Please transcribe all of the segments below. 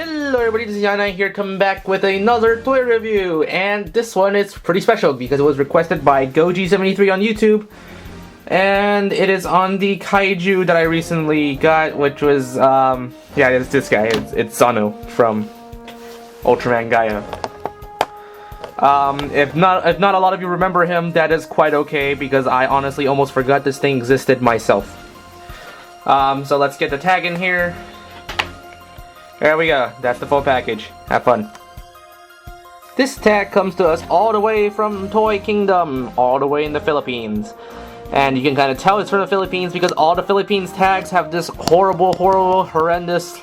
Hello everybody, this is Yana here, coming back with another toy review, and this one is pretty special because it was requested by Goji73 on YouTube, and it is on the Kaiju that I recently got, which was, yeah, it's this guy, it's Zonnel from Ultraman Gaia. If not a lot of you remember him, that is quite okay, because I honestly almost forgot this thing existed myself. So let's get the tag in here. There we go, that's the full package. Have fun. This tag comes to us all the way from Toy Kingdom, all the way in the Philippines. And you can kind of tell it's from the Philippines because all the Philippines tags have this horrible, horrendous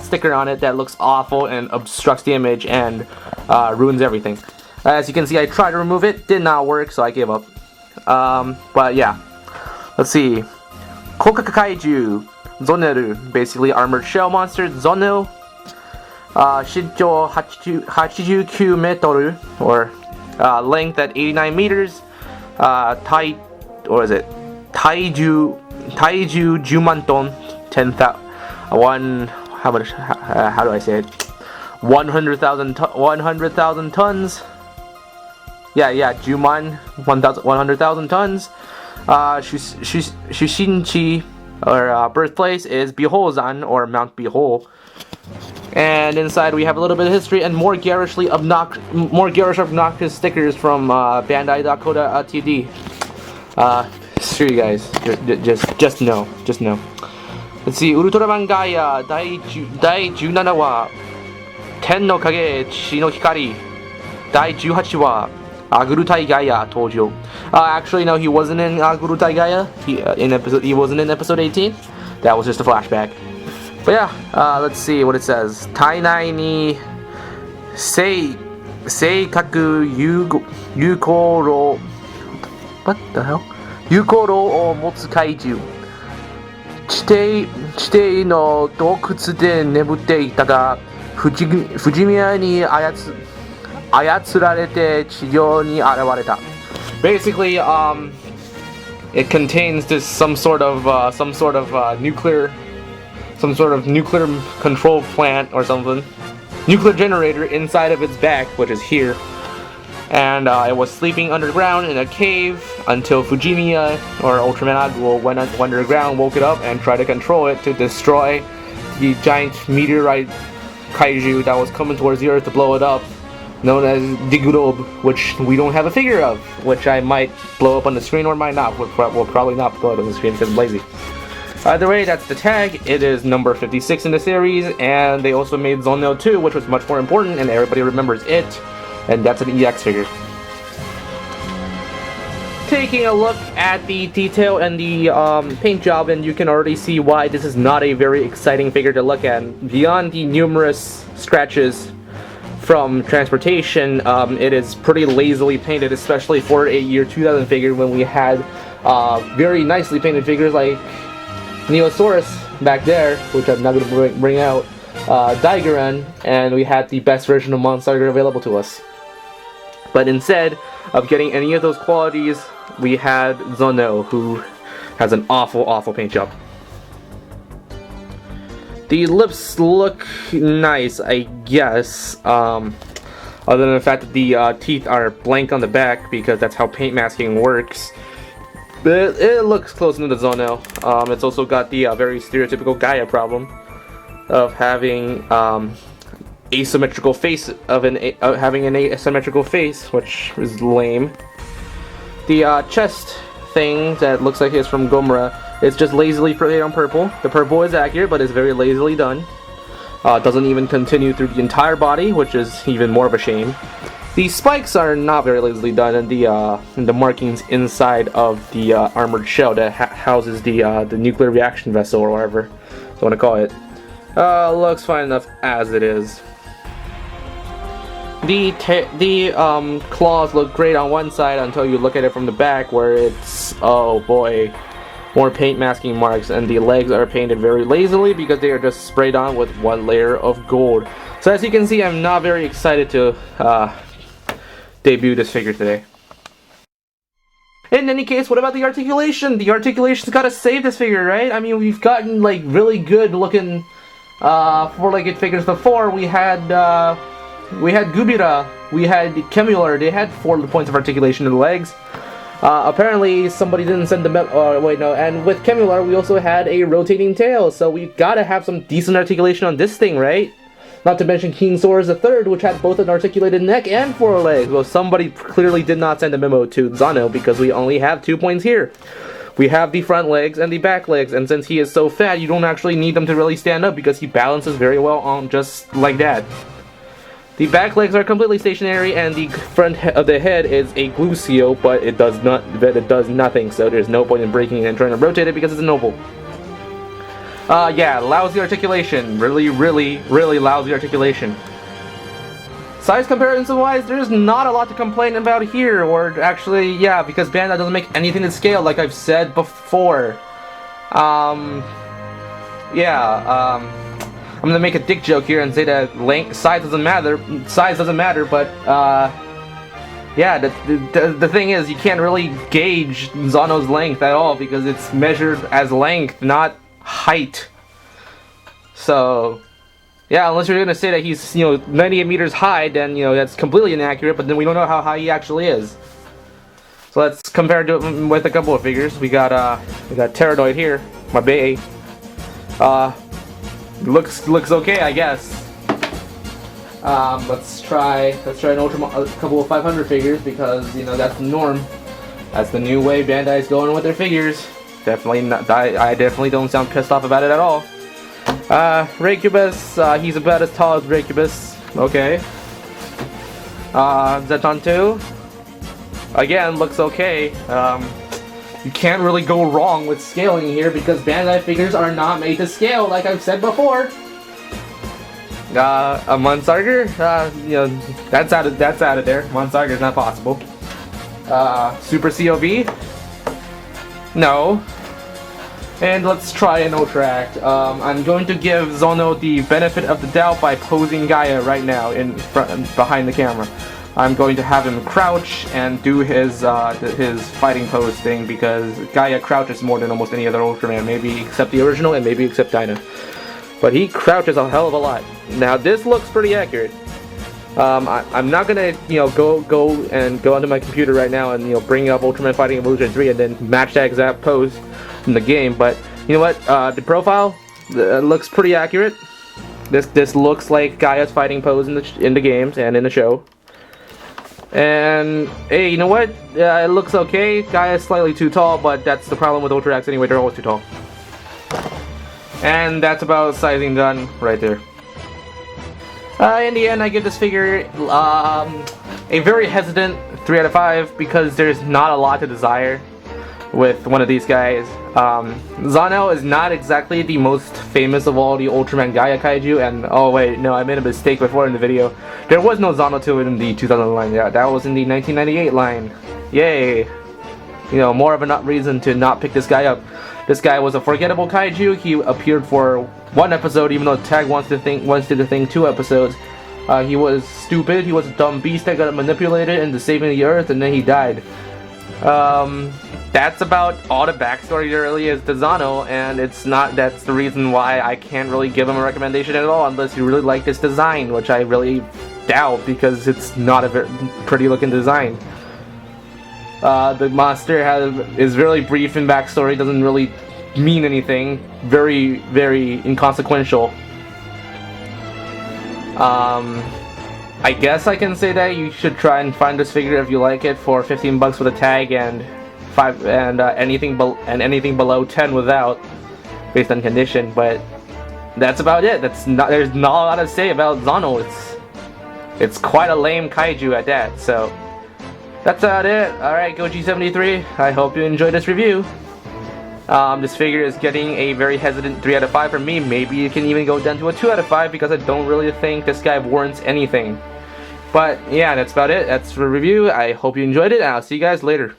sticker on it that looks awful and obstructs the image and ruins everything. As you can see, I tried to remove it, did not work, so I gave up. But yeah, let's see. Kaiju Zonnel, basically armored shell monster. Zonnel, Shijo 89 meter, or length at 89 meters. Taiju 10만 ton, 10,000. How much? How do I say it? 100,000 tons. Yeah, Juman 100,000 tons. Shushinchi, or birthplace, is Bihozan, or Mount Bihol. And inside we have a little bit of history and more garish obnoxious stickers from Bandai.co.td. Screw you guys. Just know. Let's see. Ultraman Gaia Dai 17 wa Ten no Kage Chi no Hikari. Dai 18 wa Agurutai Gaia Tojo. Actually, no, he wasn't in Agurutai Gaia. He wasn't in episode 18. That was just a flashback. But yeah, let's see what it says. Tainai ni seikaku yukoro. What the hell? Yukoro o motsu kaiju. Chitei no dokutsu de nebute ita ga Fujimiya ni ayatsurarete chiyo ni arawareta. Basically, it contains some sort of nuclear control plant or something, nuclear generator inside of its back, which is here, and it was sleeping underground in a cave until Fujimiya, or Ultraman Agwo, went underground, woke it up, and tried to control it to destroy the giant meteorite kaiju that was coming towards the Earth to blow it up, known as Digurob, which we don't have a figure of, which I might blow up on the screen or might not. We'll probably not blow it on the screen because I'm lazy. Either way, that's the tag. It is number 56 in the series, and they also made Zonnel 2, which was much more important, and everybody remembers it, and that's an EX figure. Taking a look at the detail and the paint job, and you can already see why this is not a very exciting figure to look at. Beyond the numerous scratches from transportation, it is pretty lazily painted, especially for a year 2000 figure when we had very nicely painted figures like Neosaurus back there, which I'm not going to bring out, Daigaran, and we had the best version of Monstarger available to us. But instead of getting any of those qualities, we had Zonnel, who has an awful paint job. The lips look nice, I guess, other than the fact that the teeth are blank on the back, because that's how paint masking works. But it looks close to the Zonnel. It's also got the very stereotypical Gaia problem of having asymmetrical face, having an asymmetrical face, which is lame. The chest thing that looks like it's from Gomra, it's just lazily printed on purple. The purple is accurate, but it's very lazily done. Doesn't even continue through the entire body, which is even more of a shame. The spikes are not very lazily done, and the markings inside of the armored shell that houses the nuclear reaction vessel, or whatever you want to call it, looks fine enough as it is. The claws look great on one side until you look at it from the back, where it's, oh boy, more paint masking marks, and the legs are painted very lazily because they are just sprayed on with one layer of gold. So as you can see, I'm not very excited to debut this figure today. In any case, what about the articulation? The articulation's gotta save this figure, right? I mean, we've gotten like really good looking four-legged figures before. We had Gubira, we had Kemular. They had 4 points of articulation in the legs. Apparently somebody didn't send the wait, no, and with Kemular we also had a rotating tail, so we gotta have some decent articulation on this thing, right? Not to mention King Sora's III, which had both an articulated neck and 4 legs. Well, somebody clearly did not send a memo to Zonnel because we only have 2 points here. We have the front legs and the back legs, and since he is so fat, you don't actually need them to really stand up because he balances very well on just like that. The back legs are completely stationary, and the front of the head is a glue seal, but it does nothing, so there's no point in breaking it and trying to rotate it because it's an oval. Yeah, lousy articulation. Really lousy articulation. Size comparison-wise, there's not a lot to complain about here, or actually, yeah, because Bandai doesn't make anything to scale, like I've said before. I'm gonna make a dick joke here and say that size doesn't matter, but, yeah, the thing is, you can't really gauge Zonnel's length at all, because it's measured as length, not height. So, yeah, unless you're gonna say that he's, 98 meters high, then, that's completely inaccurate, but then we don't know how high he actually is. So let's compare it with a couple of figures. We got Pterodoid here, my bae. Looks okay, I guess. Let's try a couple of 500 figures, because, that's the norm. That's the new way Bandai's going with their figures. Definitely not. I definitely don't sound pissed off about it at all. Raycubus, he's about as tall as Raycubus. Okay. Zeton 2. Again, looks okay. You can't really go wrong with scaling here because Bandai figures are not made to scale, like I've said before. A Munsarger, that's out of there. Munsarger's not possible. Super COV. No. And let's try an Ultra Act. I'm going to give Zonnel the benefit of the doubt by posing Gaia right now in front, behind the camera. I'm going to have him crouch and do his fighting pose thing, because Gaia crouches more than almost any other Ultraman, maybe except the original and maybe except Dinah. But he crouches a hell of a lot. Now this looks pretty accurate. I'm not gonna, go onto my computer right now and bring up Ultraman Fighting Evolution 3 and then match that exact pose in the game. But you know what? The profile looks pretty accurate. This looks like Gaia's fighting pose in the games and in the show. And hey, you know what? It looks okay. Gaia's slightly too tall, but that's the problem with Ultra X anyway. They're always too tall. And that's about sizing done right there. In the end, I give this figure a very hesitant 3 out of 5 because there's not a lot to desire with one of these guys. Zonnel is not exactly the most famous of all the Ultraman Gaia Kaiju, and oh wait, no, I made a mistake before in the video. There was no Zonnel 2 in the 2000 line, yeah, that was in the 1998 line. Yay! More of a reason to not pick this guy up. This guy was a forgettable kaiju. He appeared for 1 episode, even though Tag wants to think 2 episodes. He was stupid. He was a dumb beast that got manipulated into saving the Earth, and then he died. That's about all the backstory there really is to Zonnel, and that's the reason why I can't really give him a recommendation at all unless you really like this design, which I really doubt because it's not a very pretty looking design. The monster is really brief in backstory, doesn't really mean anything, very inconsequential. I guess I can say that you should try and find this figure if you like it for 15 bucks with a tag and anything below 10 without, based on condition. But that's about it. There's not a lot to say about Zonnel. It's quite a lame kaiju at that. So that's about it. Alright, Goji73, I hope you enjoyed this review. This figure is getting a very hesitant 3 out of 5 from me. Maybe you can even go down to a 2 out of 5 because I don't really think this guy warrants anything. But yeah, that's about it. That's the review. I hope you enjoyed it, and I'll see you guys later.